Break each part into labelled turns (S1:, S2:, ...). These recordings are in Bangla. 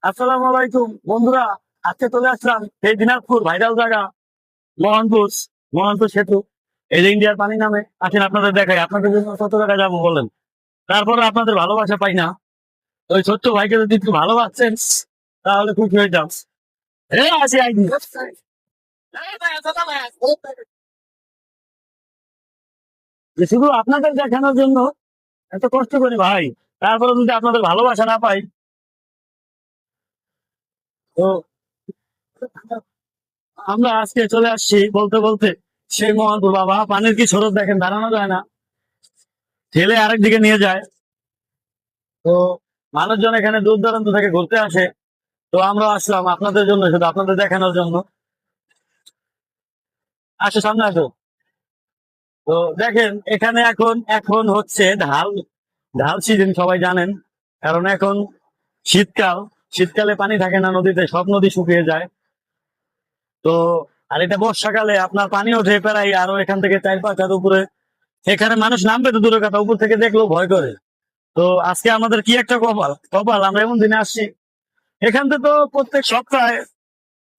S1: আসসালামু আলাইকুম বন্ধুরা। আজকে চলে আসলাম এই দিনাজপুর ভাইরাল জায়গা মোহনপুর মোহনপুর সেতু। এই যে ইন্ডিয়ার পানি নামে আসেন আপনাদের দেখাই, আপনাদের জন্য কত টাকা যাবো বলেন। তারপরে আপনাদের ভালোবাসা পাই না, ওই ছোট্ট ভাইকে যদি একটু ভালোবাসছেন তাহলে খুশি হয়ে যাও। এই আসি আইনি যে শুধু আপনাদের দেখানোর জন্য এত কষ্ট করি ভাই, তারপরে যদি আপনাদের ভালোবাসা না পাই তো। আমরা আজকে চলে আসছি বলতে বলতে সেই মোহনপুর। বাবা, পানির কি স্রোত দেখেন, দাঁড়ানো যায় না, ঠেলে আরেক দিকে নিয়ে যায়। তো মানুষজন এখানে দূর দূরান্ত থেকে ঘুরতে আসে, তো আমরা আসলাম আপনাদের জন্য, শুধু আপনাদের দেখানোর জন্য। আসো সামনে আসো। তো দেখেন এখানে এখন এখন হচ্ছে ঢাল ঢাল সিজন, সবাই জানেন। কারণ এখন শীতকাল, শীতকালে পানি থাকে না নদীতে, সব নদী শুকিয়ে যায়। তো আর এটা বর্ষাকালে আপনার পানি ওঠে প্রায় আরো এখান থেকে 4-5 হাত উপরে। এখানে মানুষ নামবে তো দূরের কথা, উপর থেকে দেখলেও ভয় করে। তো আজকে আমাদের কি একটা কপাল কপাল, আমরা এমন দিনে আসছি। এখান থেকে তো প্রত্যেক সপ্তাহে,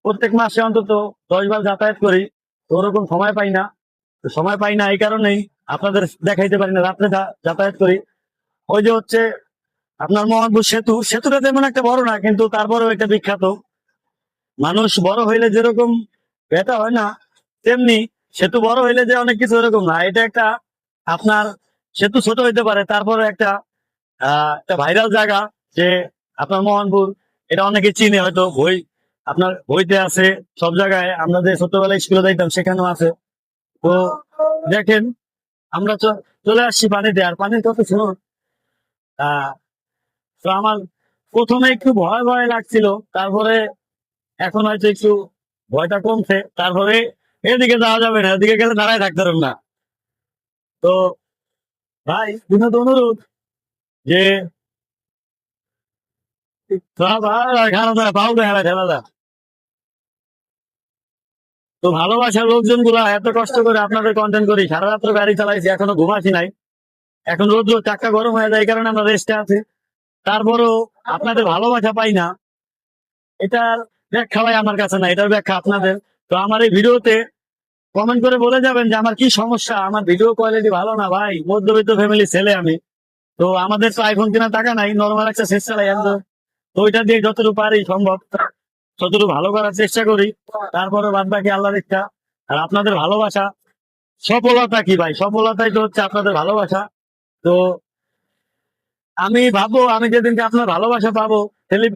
S1: প্রত্যেক মাসে অন্তত 10 বার যাতায়াত করি। তো ওরকম সময় পাই না। তো সময় পাই না এই কারণেই আপনাদের দেখাইতে পারি না, রাত্রে যাতায়াত করি। ওই যে হচ্ছে আপনার মোহনপুর সেতু, সেতুটা তেমন একটা বড় না, কিন্তু তারপরেও এটা বিখ্যাত। মানুষ বড় হইলে যেরকম ব্যথা হয় না, তেমনি সেতু বড় হইলে যে অনেক কিছু এরকম না। এটা একটা আপনার সেতু ছোট হইতে পারে, তারপরে একটা ভাইরাল জায়গা যে আপনার মোহনপুর। এটা অনেকে চিনে হয়তো, বই আপনার বইতে আছে, সব জায়গায় আমরা যে ছোটবেলায় স্কুলে যাইতাম সেখানেও আছে। তো দেখেন আমরা চলে আসছি পানিতে, আর পানির কত শুনুন। আহ তো আমার প্রথমে একটু ভয় ভয় লাগছিল, তারপরে এখন হয়তো একটু ভয়টা কমছে। তারপরে এদিকে যাওয়া যাবে না, এদিকে গেলে দাঁড়ায় থাকতে পারবেন না। তো ভাই বিনোদ অনুরোধ যে পাও দেখা ঠেলা। তো ভালোবাসার লোকজন গুলা এত কষ্ট করে আপনাদের কন্টেন্ট করি, সারা রাত্র গাড়ি চালাইছি, এখনো ঘুমাসি নাই। এখন রোদ্র চাক্কা গরম হয়ে যায়, এই কারণে আমরা রেস্টে আছি। তারপরেও আপনাদের ভালোবাসা পাই না, এটার ব্যাখ্যা ভাই আমার কাছে না, এটার ব্যাখ্যা আপনাদের। তো আমার এই ভিডিওতে কমেন্ট করে বলে যাবেন যে আমার কি সমস্যা, আমার ভিডিও কোয়ালিটি ভালো না। ভাই মধ্যবিত্ত ফ্যামিলি ছেলে আমি, তো আমাদের তো আইফোন কেনার টাকা নাই, নর্মাল একটা শেষ চালাই আমরা। তো ওইটা দিয়ে যতটুকু পারি সম্ভব ততটুকু ভালো করার চেষ্টা করি। তারপরে বাদ বাকি আল্লাহর ইচ্ছা। আর আপনাদের ভালোবাসা সফলতা কি ভাই, সফলতাই তো হচ্ছে আপনাদের ভালোবাসা। তো আমি ভাববো আমি যেদিনকে আপনার ভালোবাসা পাবো,